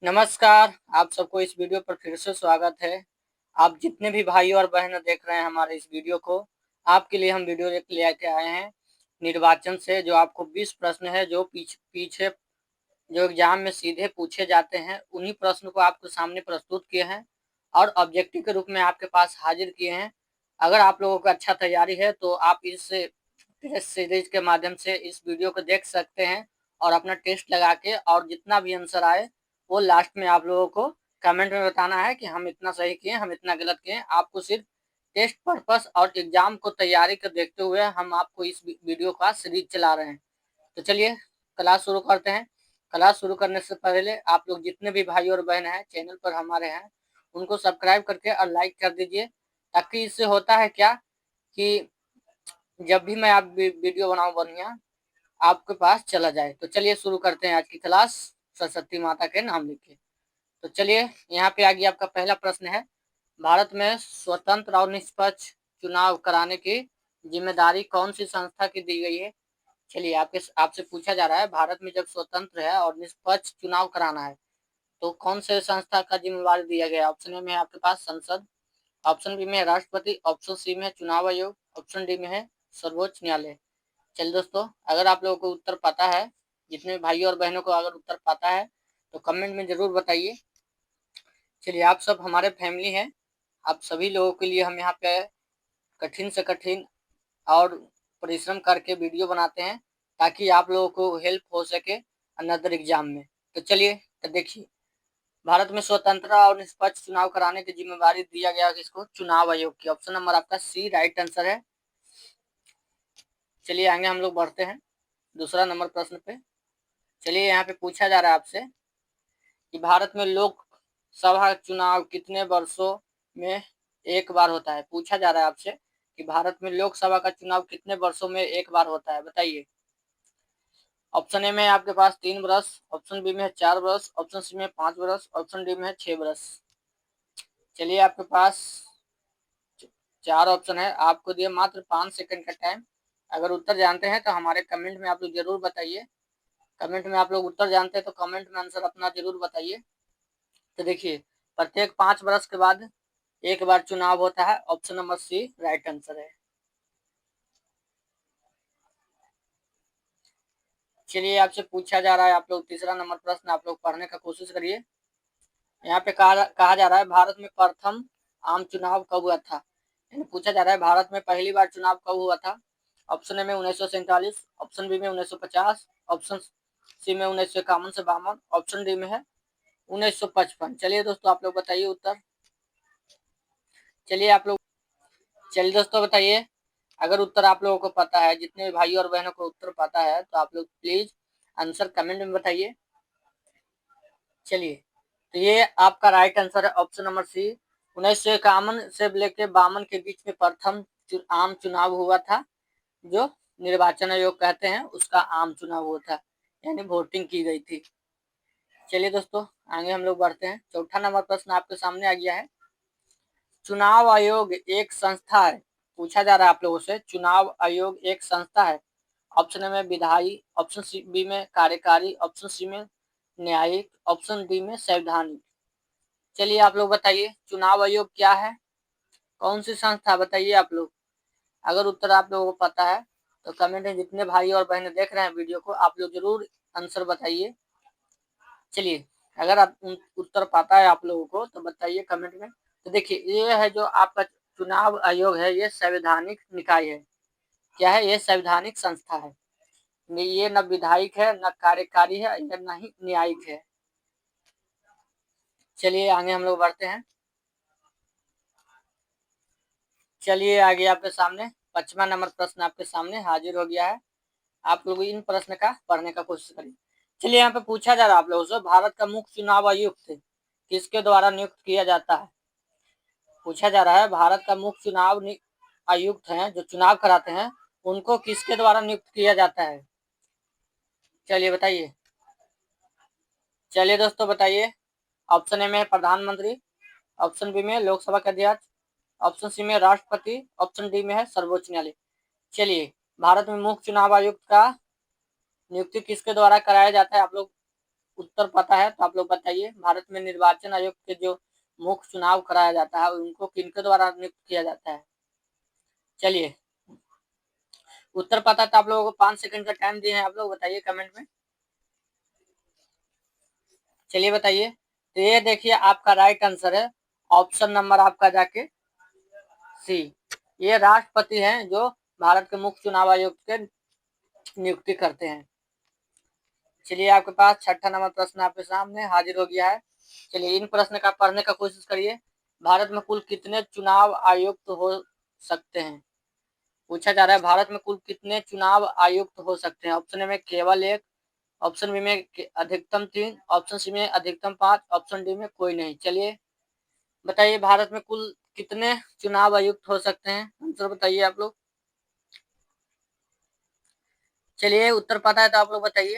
नमस्कार, आप सबको इस वीडियो पर फिर से स्वागत है। आप जितने भी भाई और बहन देख रहे हैं हमारे इस वीडियो को, आपके लिए हम वीडियो एक लेके आए हैं निर्वाचन से। जो आपको 20 प्रश्न है जो पीछे जो एग्जाम में सीधे पूछे जाते हैं, उन्हीं प्रश्न को आपके सामने प्रस्तुत किए हैं और ऑब्जेक्टिव के रूप में आपके पास हाजिर किए हैं। अगर आप लोगों को अच्छा तैयारी है तो आप इस टेस्ट सीरीज के माध्यम से इस वीडियो को देख सकते हैं और अपना टेस्ट लगा के, और जितना भी आंसर आए वो लास्ट में आप लोगों को कमेंट में बताना है कि हम इतना सही किए, हम इतना गलत किए। आपको सिर्फ टेस्ट पर्पस और एग्जाम को तैयारी को देखते हुए हम आपको इस वीडियो का सीरीज चला रहे हैं। तो चलिए क्लास शुरू करते हैं। क्लास शुरू करने से पहले आप लोग जितने भी भाई और बहन हैं चैनल पर हमारे हैं, उनको सब्सक्राइब करके और लाइक कर दीजिए, ताकि इससे होता है क्या कि जब भी मैं आप वीडियो बनाऊं बढ़िया, आपके पास चला जाए। तो चलिए शुरू करते हैं आज की क्लास, सरस्वती माता के नाम लिख के। तो चलिए, यहाँ पे आ गया आपका पहला प्रश्न है, भारत में स्वतंत्र और निष्पक्ष चुनाव कराने की जिम्मेदारी कौन सी संस्था की दी गई है। चलिए आपसे पूछा जा रहा है, भारत में जब स्वतंत्र है और निष्पक्ष चुनाव कराना है तो कौन से संस्था का जिम्मेवारी दिया गया। ऑप्शन ए में है आपके पास संसद, ऑप्शन बी में है राष्ट्रपति, ऑप्शन सी में है चुनाव आयोग, ऑप्शन डी में है सर्वोच्च न्यायालय। चलिए दोस्तों, अगर आप लोगों को उत्तर पता है, जितने भाइयों और बहनों को अगर उत्तर पता है तो कमेंट में जरूर बताइए। चलिए, आप सब हमारे फैमिली हैं, आप सभी लोगों के लिए हम यहाँ पे कठिन से कठिन और परिश्रम करके वीडियो बनाते हैं, ताकि आप लोगों को हेल्प हो सके अनदर एग्जाम में। तो चलिए, तो देखिए, भारत में स्वतंत्र और निष्पक्ष चुनाव कराने की जिम्मेदारी दिया गया किसको, चुनाव आयोग की। ऑप्शन नंबर आपका सी राइट आंसर है। चलिए आगे हम लोग बढ़ते हैं दूसरा नंबर प्रश्न पे। चलिए, यहाँ पे पूछा जा रहा है आपसे कि भारत में लोकसभा चुनाव कितने वर्षों में एक बार होता है। पूछा जा रहा है आपसे कि भारत में लोकसभा का चुनाव कितने वर्षों में एक बार होता है, बताइए। ऑप्शन ए में आपके पास 3 वर्ष, ऑप्शन बी में है 4 वर्ष, ऑप्शन सी में 5 वर्ष, ऑप्शन डी में है 6 वर्ष। चलिए, आपके पास चार ऑप्शन है, आपको दिए मात्र 5 सेकंड का टाइम। अगर उत्तर जानते हैं तो हमारे कमेंट में आप लोग जरूर बताइए। कमेंट में आप लोग उत्तर जानते हैं तो कमेंट में आंसर अपना जरूर बताइए। तो देखिए, प्रत्येक 5 वर्ष के बाद एक बार चुनाव होता है। Option number C right answer है। चलिए, आपसे पूछा जा रहा है, आप लोग तीसरा नंबर प्रश्न आप लोग पढ़ने का कोशिश करिए। यहाँ पे कहा जा रहा है, भारत में प्रथम आम चुनाव कब हुआ था। पूछा जा रहा है, भारत में पहली बार चुनाव कब हुआ था। ऑप्शन ए में 1947, ऑप्शन बी में 1950, ऑप्शन सी में 1951 से 52, ऑप्शन डी में है 1955। चलिए दोस्तों, आप लोग बताइए उत्तर। चलिए आप लोग चलिए दोस्तों बताइए, अगर उत्तर आप लोगों को पता है, जितने भाई और बहनों को उत्तर पता है, तो आप लोग प्लीज आंसर कमेंट में बताइए। चलिए, तो ये आपका राइट आंसर है, ऑप्शन नंबर सी। 1951 से लेके 52 के बीच में प्रथम आम चुनाव हुआ था, जो निर्वाचन आयोग कहते हैं, उसका आम चुनाव हुआ था, यानी वोटिंग की गई थी। चलिए दोस्तों, आगे हम लोग बढ़ते हैं। चौथा नंबर प्रश्न आपके सामने आ गया है, चुनाव आयोग एक संस्था है। पूछा जा रहा है आप लोगों से, चुनाव आयोग एक संस्था है। ऑप्शन ए में विधायी, ऑप्शन बी में कार्यकारी, ऑप्शन सी में न्यायिक, ऑप्शन डी में संवैधानिक। चलिए आप लोग बताइए, चुनाव आयोग क्या है, कौन सी संस्था, बताइए आप लोग। अगर उत्तर आप लोगों को पता है तो कमेंट में, जितने भाई और बहनें देख रहे हैं वीडियो को, आप लोग जरूर आंसर बताइए। चलिए, अगर आप उत्तर पता है आप लोगों को तो बताइए कमेंट में। तो देखिए, ये है जो आपका चुनाव आयोग है, ये संवैधानिक निकाय है। क्या है, ये संवैधानिक संस्था है। ये न विधायिक है, न कार्यकारी है, या न ही न्यायिक है। चलिए आगे हम लोग बढ़ते हैं। चलिए, आगे आपके सामने 5वां नंबर प्रश्न आपके सामने हाजिर हो गया है। आप लोग इन प्रश्न का पढ़ने का कोशिश करिए। चलिए, यहाँ पे पूछा जा रहा है आप लोगों से, भारत का मुख्य चुनाव आयुक्त किसके द्वारा नियुक्त किया जाता है। पूछा जा रहा है, भारत का मुख्य चुनाव आयुक्त हैं, जो चुनाव कराते हैं, उनको किसके द्वारा नियुक्त किया जाता है। चलिए बताइए। चलिए दोस्तों बताइए, ऑप्शन ए में प्रधानमंत्री, ऑप्शन बी में लोकसभा के अध्यक्ष, ऑप्शन सी में राष्ट्रपति, ऑप्शन डी में है सर्वोच्च न्यायालय। चलिए, भारत में मुख्य चुनाव आयुक्त का नियुक्ति किसके द्वारा कराया जाता है, आप लोग उत्तर पता है तो आप लोग बताइए। भारत में निर्वाचन आयोग के जो मुख्य चुनाव कराया जाता है उनको किनके द्वारा नियुक्त किया जाता है? चलिए, उत्तर पता तो आप लोगों को 5 सेकंड का टाइम दिए हैं, आप लोग बताइए कमेंट में। चलिए बताइए। तो ये देखिए आपका राइट आंसर है ऑप्शन नंबर आपका जाके सी। ये राष्ट्रपति हैं जो भारत के मुख्य चुनाव आयुक्त के नियुक्ति करते हैं। चलिए आपके पास छठा नंबर प्रश्न आपके सामने हाजिर हो गया है। चलिए इन प्रश्न का पढ़ने का कोशिश करिए। भारत में कुल कितने चुनाव आयुक्त हो सकते हैं? पूछा जा रहा है भारत में कुल कितने चुनाव आयुक्त हो सकते हैं? ऑप्शन ए में केवल एक, ऑप्शन बी में अधिकतम 3, ऑप्शन सी में अधिकतम 5, ऑप्शन डी में कोई नहीं। चलिए बताइए भारत में कुल कितने चुनाव आयुक्त हो सकते हैं? आंसर बताइए आप लोग। चलिए उत्तर पता है तो आप लोग बताइए।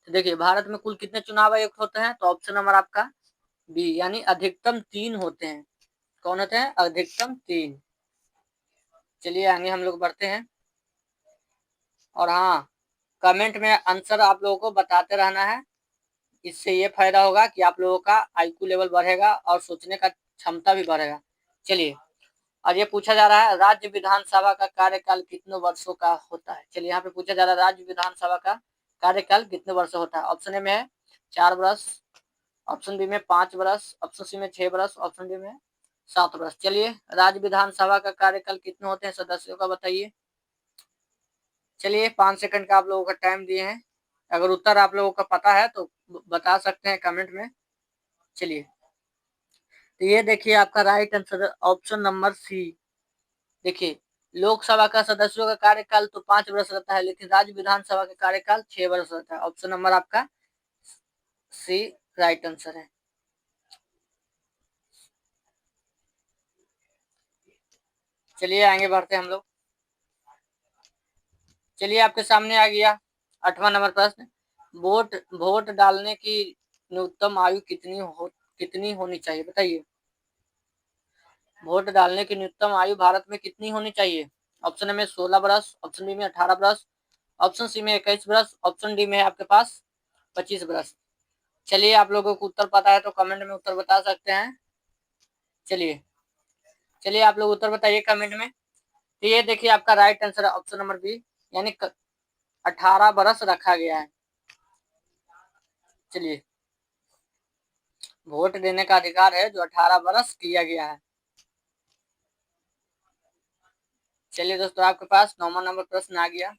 तो देखिए भारत में कुल कितने चुनाव आयुक्त होते हैं? तो ऑप्शन नंबर आपका बी यानी अधिकतम 3 होते हैं। कौन होते हैं? अधिकतम 3। चलिए आगे हम लोग बढ़ते हैं। और हाँ, कमेंट में आंसर आप लोगों को बताते रहना है। इससे ये फायदा होगा कि आप लोगों का आईक्यू लेवल बढ़ेगा और सोचने का क्षमता भी बढ़ेगा। चलिए, और ये पूछा जा रहा है राज्य विधानसभा का कार्यकाल कितने वर्षों का होता है? चलिए यहाँ पे पूछा जा रहा है राज्य विधानसभा का कार्यकाल कितने वर्ष होता है? ऑप्शन ए में है 4 वर्ष, ऑप्शन बी में 5 वर्ष, ऑप्शन सी में 6 वर्ष, ऑप्शन डी में 7 वर्ष। चलिए राज्य विधानसभा का कार्यकाल कितने होते हैं सदस्यों का बताइए। चलिए 5 सेकंड का आप लोगों का टाइम दिए हैं। अगर उत्तर आप लोगों का पता है तो बता सकते हैं कमेंट में। चलिए, तो ये देखिए आपका right answer option number C. देखिए लोकसभा का सदस्यों का कार्यकाल तो 5 वर्ष रहता है, लेकिन राज्य विधानसभा का कार्यकाल 6 वर्ष रहता है। ऑप्शन नंबर आपका सी राइट आंसर है। चलिए आगे बढ़ते हैं हम लोग। चलिए आपके सामने आ गया 8वां नंबर प्रश्न। वोट वोट डालने की न्यूनतम आयु कितनी होनी चाहिए बताइए। वोट डालने की न्यूनतम आयु भारत में कितनी होनी चाहिए? ऑप्शन ए में 16 वर्ष, ऑप्शन बी में 18 वर्ष, ऑप्शन सी में 21 वर्ष, ऑप्शन डी में आपके पास 25 वर्ष। चलिए आप लोगों को उत्तर पता है तो कमेंट में उत्तर बता सकते हैं। चलिए चलिए आप लोग उत्तर बताइए कमेंट में। तो ये देखिए आपका राइट आंसर है ऑप्शन नंबर बी यानी 18 वर्ष रखा गया है। चलिए, वोट देने का अधिकार है जो 18 वर्ष किया गया है। चलिए दोस्तों आपके पास 9वां नंबर प्रश्न आ गया।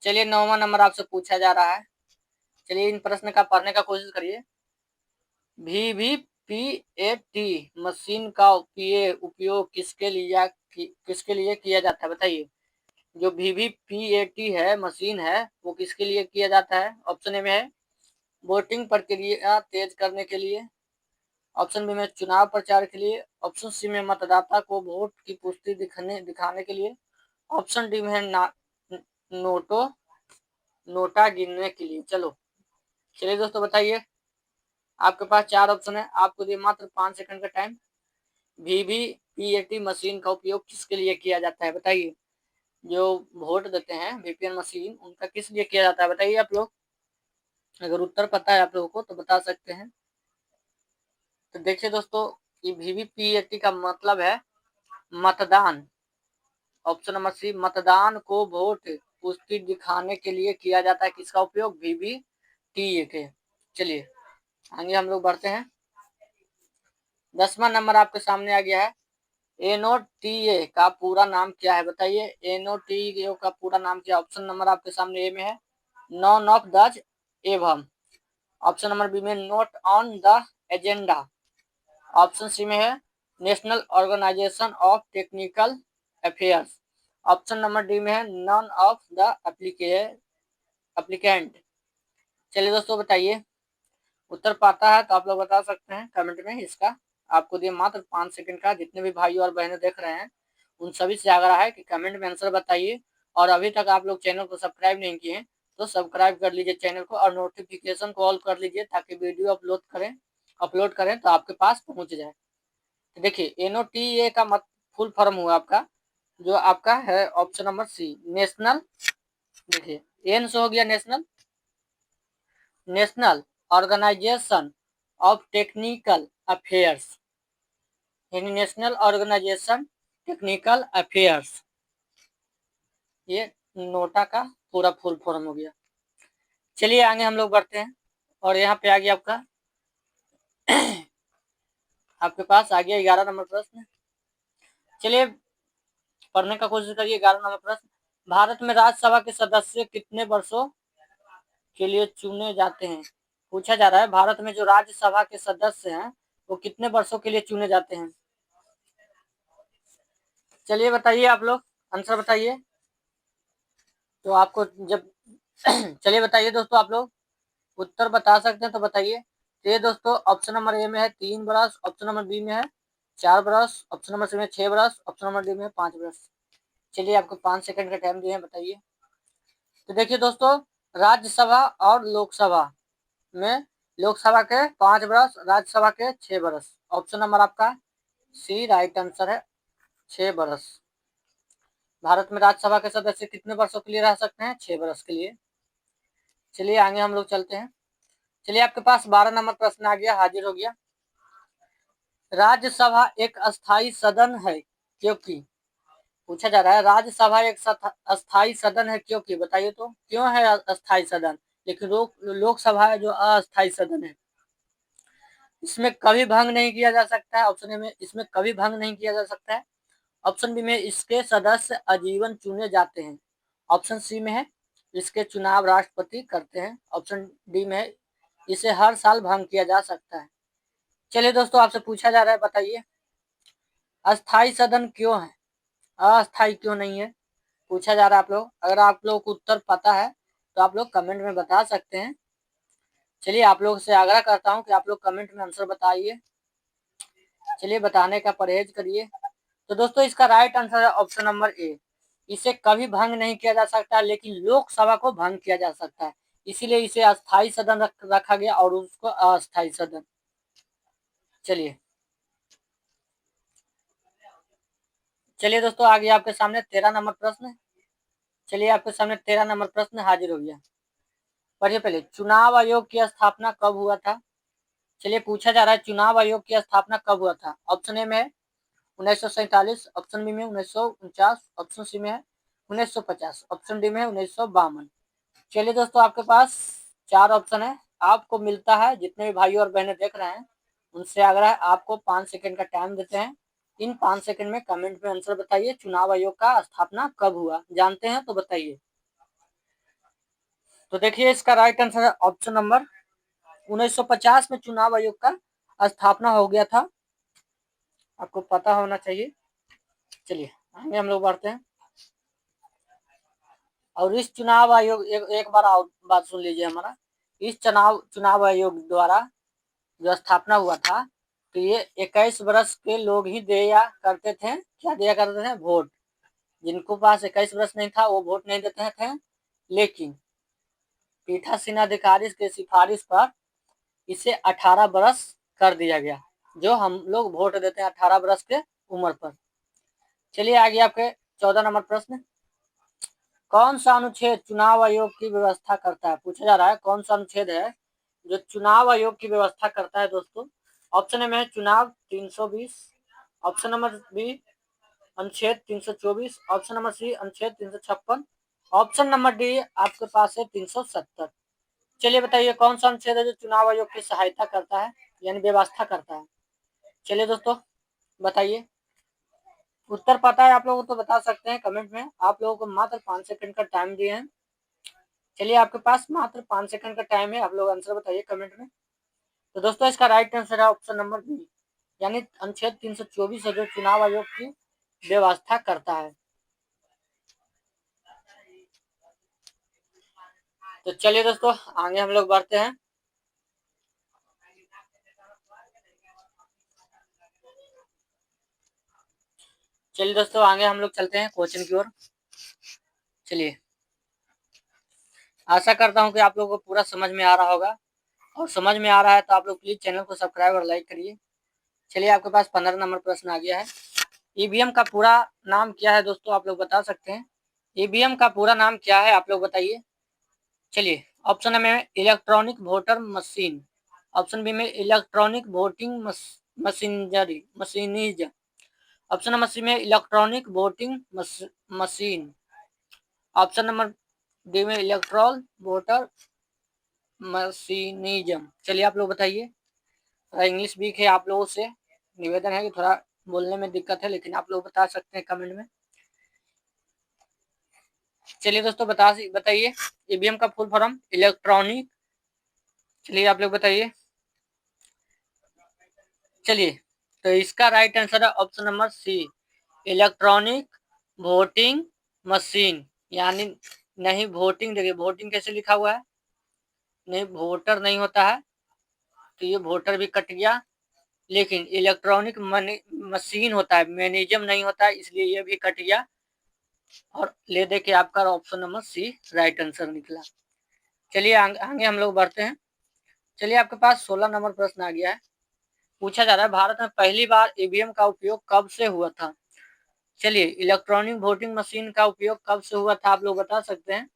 चलिए 9वां नंबर आपसे पूछा जा रहा है। चलिए इन प्रश्न का पढ़ने का कोशिश करिए। वीवीपीएटी मशीन का उपयोग किसके लिए किया जाता है बताइए। जो वीवीपीएटी है मशीन है वो किसके लिए किया जाता है? ऑप्शन ए में है वोटिंग प्रक्रिया तेज करने के लिए, ऑप्शन बी में चुनाव प्रचार के लिए, ऑप्शन सी में मतदाता को वोट की पुष्टि दिखाने के लिए, ऑप्शन डी में है नोटा गिनने के लिए। चलिए दोस्तों बताइए। आपके पास 4 ऑप्शन है, आपको दिए मात्र 5 सेकंड का टाइम। वीवीपीएटी मशीन का उपयोग किसके लिए किया जाता है बताइए। जो वोट देते हैं वीपीएन मशीन उनका किस लिए किया जाता है बताइए आप लोग। अगर उत्तर पता है आप लोगों को तो बता सकते हैं। तो देखिए दोस्तों, ये वीवीपीएटी का मतलब है मतदान। ऑप्शन नंबर सी मतदान को वोट पुष्टि दिखाने के लिए किया जाता है। किसका उपयोग? वीवीपीए के। चलिए आगे हम लोग बढ़ते हैं। 10वां नंबर आपके सामने आ गया है। एनओटीए का पूरा नाम क्या है बताइए। एनओटीए का पूरा नाम क्या है? ऑप्शन नंबर आपके सामने ए में है none of the above, option number B में not on the agenda, option C में है national organisation of technical affairs, option number D में है नन ऑफ द एप्लीकेंट। चलिए दोस्तों बताइए। उत्तर पाता है तो आप लोग बता सकते हैं कमेंट में। इसका आपको दिए मात्र 5 सेकंड का। जितने भी भाई और बहनें देख रहे हैं उन सभी से आग्रह है कि कमेंट में आंसर बताइए। और अभी तक आप लोग चैनल को सब्सक्राइब नहीं किए तो सब्सक्राइब कर लीजिए चैनल को और नोटिफिकेशन को ऑल कर लीजिए ताकि वीडियो अपलोड करें तो आपके पास पहुंच जाए। तो देखिए एनओटीए का फुल फॉर्म हुआ आपका जो आपका है ऑप्शन नंबर सी नेशनल। देखिए एन से हो गया national, national organisation of technical affairs, यानी नेशनल ऑर्गेनाइजेशन टेक्निकल अफेयर्स, ये नोटा का पूरा फुल फॉर्म हो गया। चलिए आगे हम लोग बढ़ते हैं, और यहाँ पे आ गया आपका आपके पास आ गया 11 नंबर प्रश्न। चलिए पढ़ने का कोशिश करिए। 11 नंबर प्रश्न, भारत में राज्यसभा के सदस्य कितने वर्षों के लिए चुने जाते हैं? पूछा जा रहा है भारत में जो राज्यसभा के सदस्य हैं वो कितने वर्षों के लिए चुने जाते हैं? चलिए बताइए आप लोग, आंसर बताइए। तो आपको जब चलिए बताइए दोस्तों, आप लोग उत्तर बता सकते हैं तो बताइए। तो ये दोस्तों ऑप्शन नंबर ए में है 3 बरस, ऑप्शन नंबर बी में है 4 बरस, ऑप्शन नंबर सी में 6 बरस, ऑप्शन नंबर डी में 5 बरस। चलिए आपको 5 सेकंड का टाइम दिए हैं, बताइए। तो देखिए दोस्तों, राज्यसभा और लोकसभा में लोकसभा के 5 बरस, राज्यसभा के 6 बरस। ऑप्शन नंबर आपका सी राइट आंसर है, 6 बरस। भारत में राज्यसभा के सदस्य कितने वर्षों के लिए रह सकते हैं? 6 बरस के लिए। चलिए आगे हम लोग चलते हैं। चलिए आपके पास 12 नंबर प्रश्न आ गया, हाजिर हो गया। राज्यसभा एक अस्थायी सदन है क्योंकि, पूछा जा रहा है राज्यसभा एक अस्थायी सदन है क्योंकि, बताइए तो क्यों है अस्थायी सदन, लेकिन लोकसभा है जो अस्थायी सदन है। इसमें कभी भंग नहीं किया जा सकता है, ऑप्शन ए में इसमें कभी भंग नहीं किया जा सकता है, ऑप्शन बी में इसके सदस्य आजीवन चुने जाते हैं, ऑप्शन सी में है इसके चुनाव राष्ट्रपति करते हैं, ऑप्शन डी में है इसे हर साल भंग किया जा सकता है। चलिए दोस्तों, आपसे पूछा जा रहा है, बताइए अस्थाई सदन क्यों है, अस्थाई क्यों नहीं है, पूछा जा रहा है आप लोग। अगर आप लोग को उत्तर पता है तो आप लोग कमेंट में बता सकते हैं। चलिए आप लोग से आग्रह करता हूं कि आप लोग कमेंट में आंसर बताइए। चलिए बताने का परहेज करिए। तो दोस्तों इसका राइट आंसर है ऑप्शन नंबर ए, इसे कभी भंग नहीं किया जा सकता, लेकिन लोकसभा को भंग किया जा सकता है, इसीलिए इसे अस्थाई सदन रखा गया और उसको अस्थाई सदन। चलिए चलिए दोस्तों, आ गया आपके सामने 13 नंबर प्रश्न। चलिए आपके सामने 13 नंबर प्रश्न हाजिर हो गया। पढ़िए पहले, चुनाव आयोग की स्थापना कब हुआ था? चलिए पूछा जा रहा है चुनाव आयोग की स्थापना कब हुआ था। ऑप्शन ए में है 1947, ऑप्शन बी में 1949, ऑप्शन सी में है 1950, ऑप्शन डी में है 1952। चलिए दोस्तों, आपके पास 4 ऑप्शन है, आपको मिलता है। जितने भी भाई और बहनें देख रहे हैं उनसे आग्रह है, आपको 5 सेकंड का टाइम देते हैं। इन 5 सेकंड में कमेंट में आंसर बताइए, चुनाव आयोग का स्थापना कब हुआ, जानते हैं तो बताइए। तो देखिए इसका राइट आंसर है ऑप्शन नंबर 1950 में चुनाव आयोग का स्थापना हो गया था, आपको पता होना चाहिए। चलिए आगे हम लोग बढ़ते हैं। और इस चुनाव आयोग एक बार बात सुन लीजिए हमारा, इस चुनाव आयोग द्वारा जो स्थापना हुआ था, तो ये 21 वर्ष के लोग ही दिया करते थे, क्या दिया करते थे? वोट। जिनको पास 21 वर्ष नहीं था वो वोट नहीं देते थे, लेकिन पीठासीन अधिकारी के सिफारिश पर इसे 18 वर्ष कर दिया गया, जो हम लोग वोट देते हैं 18 वर्ष के उम्र पर। चलिए आगे आपके 14 नंबर प्रश्न, कौन सा अनुच्छेद चुनाव आयोग की व्यवस्था करता है? पूछा जा रहा है कौन सा अनुच्छेद है जो चुनाव आयोग की व्यवस्था करता है दोस्तों। ऑप्शन में है चुनाव 320, ऑप्शन नंबर बी अनुच्छेद 324, ऑप्शन नंबर सी अनुच्छेद 356, ऑप्शन नंबर डी आपके पास है 370। चलिए बताइए कौन सा अनुच्छेद है जो चुनाव आयोग की सहायता करता है, यानी व्यवस्था करता है। चलिए दोस्तों बताइए, उत्तर पता है आप लोगों को तो बता सकते हैं कमेंट में, आप लोगों को मात्र 5 सेकंड का टाइम दिए हैं। चलिए आपके पास मात्र 5 सेकंड का टाइम है, आप लोग आंसर बताइए कमेंट में। तो दोस्तों इसका राइट आंसर है ऑप्शन नंबर बी, यानी अनुच्छेद 324 है जो चुनाव आयोग की व्यवस्था करता है। तो चलिए दोस्तों आगे हम लोग बढ़ते हैं। चलिए दोस्तों आगे हम लोग चलते हैं क्वेश्चन की ओर। चलिए आशा करता हूं कि आप लोगों को पूरा समझ में आ रहा होगा, और समझ में आ रहा है तो आप लोग प्लीज चैनल को सब्सक्राइब और लाइक करिए। चलिए आपके पास 15 नंबर प्रश्न आ गया है, ईवीएम का पूरा नाम क्या है दोस्तों, आप लोग बता सकते हैं? ईवीएम का पूरा नाम क्या है आप लोग बताइए। चलिए ऑप्शन ए में electronic voter machine, option B में electronic voting machinery, option number C में electronic voting machine, option number D में इलेक्ट्रॉल वोटर मशीनिज्म। चलिए आप लोग बताइए। इंग्लिश वीक है, आप लोगों से निवेदन है कि थोड़ा बोलने में दिक्कत है, लेकिन आप लोग बता सकते हैं कमेंट में। चलिए दोस्तों बताइए ईवीएम का फुल फॉर्म इलेक्ट्रॉनिक। चलिए आप लोग बताइए। चलिए तो इसका राइट आंसर है option number C, electronic voting machine. यानी नहीं वोटिंग, देखिए वोटिंग कैसे लिखा हुआ है, नहीं वोटर नहीं होता है, तो ये वोटर भी कट गया, लेकिन इलेक्ट्रॉनिक मशीन होता है, मैनेजम नहीं होता है, इसलिए ये भी कट गया। और ले दे के आपका option number C right answer निकला। चलिए आगे हम लोग बढ़ते हैं। चलिए आपके पास 16 नंबर प्रश्न आ गया है। पूछा जा रहा है भारत में पहली बार ईवीएम का उपयोग कब से हुआ था। चलिए इलेक्ट्रॉनिक वोटिंग मशीन का उपयोग कब से हुआ था आप लोग बता सकते हैं।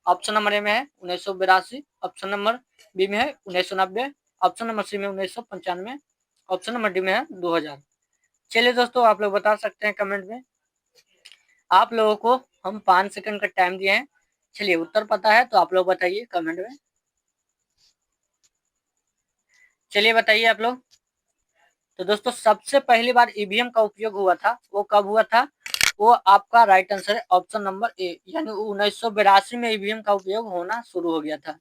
ऑप्शन नंबर ए में है 1982, ऑप्शन नंबर बी में है 1990, ऑप्शन नंबर सी में 1995, ऑप्शन नंबर डी में है 2000। चलिए दोस्तों आप लोग बता सकते हैं कमेंट में। आप लोगों को हम 5 सेकंड का टाइम दिए हैं। चलिए उत्तर पता है तो आप लोग बताइए कमेंट में। चलिए बताइए आप लोग। तो दोस्तों सबसे पहली बार ईवीएम का उपयोग हुआ था वो कब हुआ था, वो आपका राइट आंसर है ऑप्शन नंबर ए, यानी 1982 में ईवीएम का उपयोग होना शुरू हो गया था।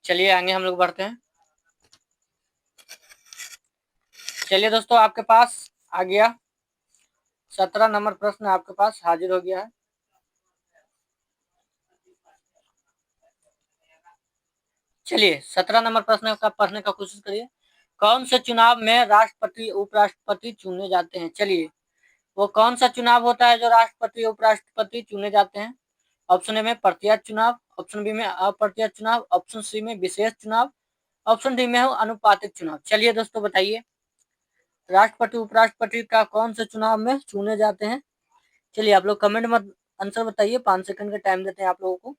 चलिए आगे हम लोग बढ़ते हैं। चलिए दोस्तों आपके पास आ गया 17 नंबर प्रश्न आपके पास हाजिर हो गया है। चलिए 17 नंबर प्रश्न का पढ़ने का कोशिश करिए। कौन से चुनाव में राष्ट्रपति उपराष्ट्रपति चुने जाते हैं। चलिए वो कौन सा चुनाव होता है जो राष्ट्रपति उपराष्ट्रपति चुने जाते हैं। ऑप्शन ए में प्रत्यक्ष चुनाव, ऑप्शन बी में अप्रत्यक्ष चुनाव, ऑप्शन सी में विशेष चुनाव, ऑप्शन डी में है अनुपातिक चुनाव। चलिए दोस्तों बताइए राष्ट्रपति उपराष्ट्रपति का कौन से चुनाव में चुने जाते हैं। चलिए आप लोग कमेंट में आंसर बताइए, 5 सेकंड का टाइम देते हैं आप लोगों को।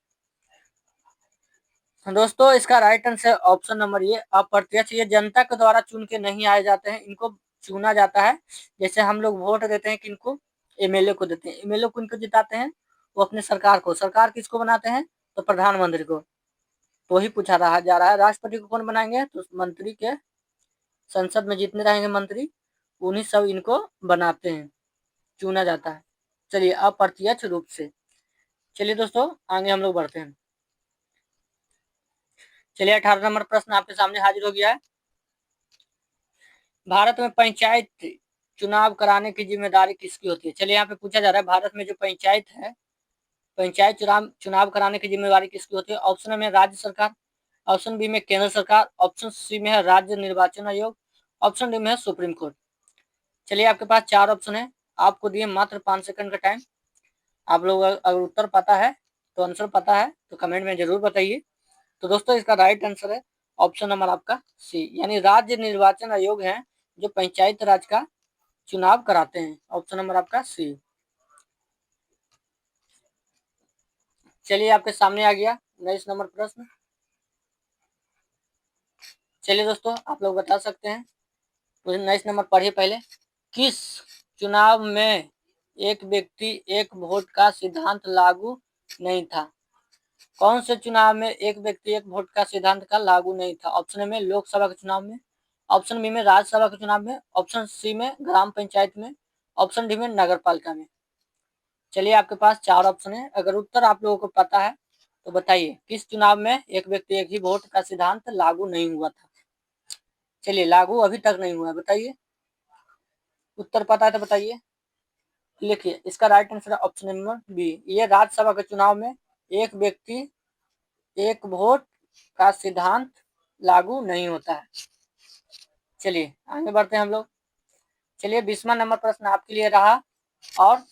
दोस्तों इसका राइट आंसर ऑप्शन नंबर ये अप्रत्यक्ष, ये जनता के द्वारा चुन के नहीं आए जाते हैं, इनको चुना जाता है। जैसे हम लोग वोट देते हैं किनको, एमएलए को देते हैं, एमएलए को इनको जिताते हैं, वो अपने सरकार को, सरकार किसको बनाते हैं तो प्रधानमंत्री को। तो वही पूछा रहा जा रहा है राष्ट्रपति को कौन बनाएंगे, तो मंत्री के, संसद में जितने रहेंगे मंत्री उन्हीं सब इनको बनाते हैं, चुना जाता है। चलिए अप्रत्यक्ष रूप से। चलिए दोस्तों आगे हम लोग बढ़ते हैं। चलिए 18 नंबर प्रश्न आपके सामने हाजिर हो गया है। भारत में पंचायत चुनाव कराने की जिम्मेदारी किसकी होती है। चलिए यहाँ पे पूछा जा रहा है भारत में जो पंचायत है, पंचायत चुनाव कराने की जिम्मेदारी किसकी होती है। ऑप्शन में राज्य सरकार, ऑप्शन बी में केंद्र सरकार, ऑप्शन सी में है राज्य निर्वाचन आयोग, ऑप्शन डी में है सुप्रीम कोर्ट। चलिए आपके पास 4 ऑप्शन है, आपको दिए मात्र 5 सेकंड का टाइम। आप लोग अगर उत्तर पता है तो आंसर पता है तो कमेंट में जरूर बताइए। तो दोस्तों इसका राइट आंसर है ऑप्शन नंबर आपका सी, यानी राज्य निर्वाचन आयोग है जो पंचायत राज का चुनाव कराते हैं। ऑप्शन नंबर आपका सी। चलिए आपके सामने आ गया 19 नंबर प्रश्न। चलिए दोस्तों आप लोग बता सकते हैं, तो 19 नंबर पढ़िए पहले। किस चुनाव में एक व्यक्ति एक वोट का सिद्धांत लागू नहीं था। कौन से चुनाव में एक व्यक्ति एक वोट का सिद्धांत का लागू नहीं था। ऑप्शन में लोकसभा के चुनाव में, ऑप्शन बी में राज्यसभा के चुनाव में, ऑप्शन सी में ग्राम पंचायत में, ऑप्शन डी में नगर पालिका में। चलिए आपके पास 4 ऑप्शन है, अगर उत्तर आप लोगों को पता है तो बताइए किस चुनाव में एक व्यक्ति एक ही वोट का सिद्धांत लागू नहीं हुआ था। चलिए लागू अभी तक नहीं हुआ है, बताइए उत्तर पता है तो बताइए। लिखिए इसका राइट आंसर है ऑप्शन नंबर बी, ये राज्यसभा के चुनाव में एक व्यक्ति एक वोट का सिद्धांत लागू नहीं होता है। चलिए आगे बढ़ते हैं हम लोग। चलिए 20वां नंबर प्रश्न आपके लिए रहा, और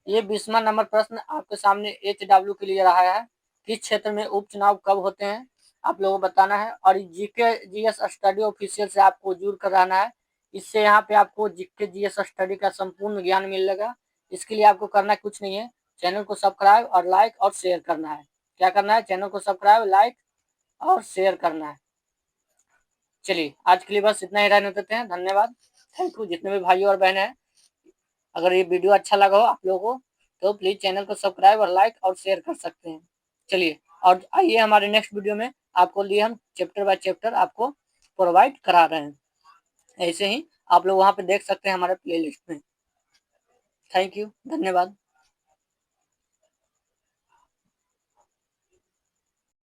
ये 20वां नंबर प्रश्न आपके सामने HW के लिए रहा है। किस क्षेत्र में उपचुनाव कब होते हैं आप लोगों को बताना है, और जीके जीएस स्टडी ऑफिशियल से आपको जुड़ कर रहना है। इससे यहाँ पे आपको जीके जीएस स्टडी का संपूर्ण ज्ञान मिलेगा। इसके लिए आपको करना कुछ नहीं है, चैनल को सब्सक्राइब और लाइक और शेयर करना है। क्या करना है? चैनल को सब्सक्राइब, लाइक और शेयर करना है। चलिए आज के लिए बस इतना ही रहने देते हैं। धन्यवाद, थैंक यू। जितने भी भाई और बहन हैं, अगर ये वीडियो अच्छा लगा हो आप लोगों को तो प्लीज चैनल को सब्सक्राइब और लाइक और शेयर कर सकते हैं। चलिए और आइए हमारे नेक्स्ट वीडियो में आपको लिए हम चैप्टर बाय चैप्टर आपको प्रोवाइड करा रहे हैं। ऐसे ही आप लोग वहां पे देख सकते हैं हमारे प्लेलिस्ट में। थैंक यू, धन्यवाद।